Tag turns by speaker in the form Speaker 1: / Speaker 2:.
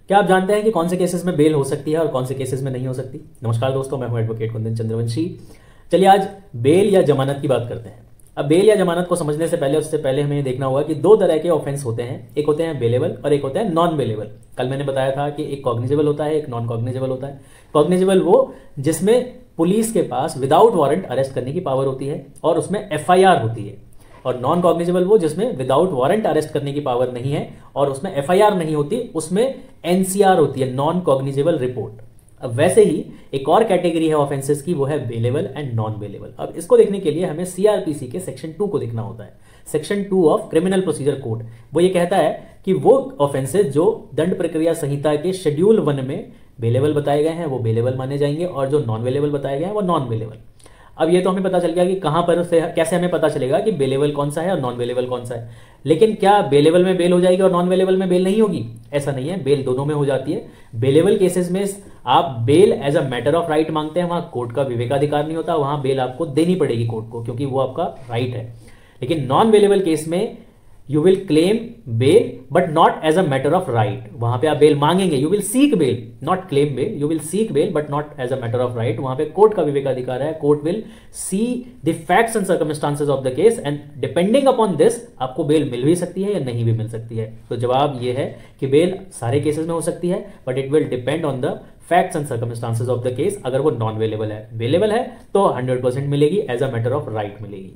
Speaker 1: क्या आप जानते हैं कि कौन से केसेस में बेल हो सकती है और कौन से केसेस में नहीं हो सकती? नमस्कार दोस्तों, मैं हूं एडवोकेट कुंदन चंद्रवंशी। चलिए आज बेल या जमानत की बात करते हैं। अब बेल या जमानत को समझने से पहले उससे पहले हमें देखना होगा कि दो तरह के ऑफेंस होते हैं, एक होते हैं बेलेबल और एक होता है नॉन बेलेबल। कल मैंने बताया था कि एक कॉग्निजेबल होता है, एक नॉन कॉग्निजेबल होता है। कॉग्निजेबल वो जिसमें पुलिस के पास विदाउट वारंट अरेस्ट करने की पावर होती है और उसमें एफआईआर होती है, और नॉन कॉग्निजेबल वो जिसमें विदाउट वारंट अरेस्ट करने की पावर नहीं है और उसमें एफआईआर नहीं होती, उसमें एनसीआर होती है, नॉन कॉग्निजेबल रिपोर्ट। अब वैसे ही एक और कैटेगरी है ऑफेंसेस की, वो है बेलेबल एंड नॉन बेलेबल। अब इसको देखने के लिए हमें सीआरपीसी के सेक्शन 2 को देखना होता है। Section 2 of criminal procedure code वो ये कहता है कि वो ऑफेंसेस जो दंड प्रक्रिया संहिता के शेड्यूल 1 में बेलेबल बताए गए हैं वो बेलेबल माने जाएंगे, और जो नॉन बेलेबल बताए गए हैं वो नॉन बेलेबल। अब ये तो हमें पता चल गया कि कहां पर से कैसे हमें पता चलेगा कि बेलेबल कौन सा है और नॉन बेलेबल कौन सा है। लेकिन क्या बेलेबल में बेल हो जाएगी और नॉन बेलेबल में बेल नहीं होगी? ऐसा नहीं है, बेल दोनों में हो जाती है। बेलेबल केसेस में आप bail as a matter of right मांगते हैं, वहां कोर्ट का विवेकाधिकार नहीं होता, वहां बेल आपको देनी पड़ेगी कोर्ट को, क्योंकि वो आपका राइट है। लेकिन नॉन बेलेबल केस में you will claim bail but not as a matter of right. वहां पे आप बेल मांगेंगे, you will seek bail, not claim bail, you will seek bail but not as a matter of right. वहां पे court का विवेकाधिकार है, court will see the facts and circumstances of the case and depending upon this आपको bail मिल भी सकती है या नहीं भी मिल सकती है। तो जवाब ये है कि बेल सारे केसेस में हो सकती है, but it will depend on the facts and circumstances of the case. अगर वो नॉन बेलेबल है, बेलेबल है तो 100% मिलेगी, as a matter of right मिलेगी।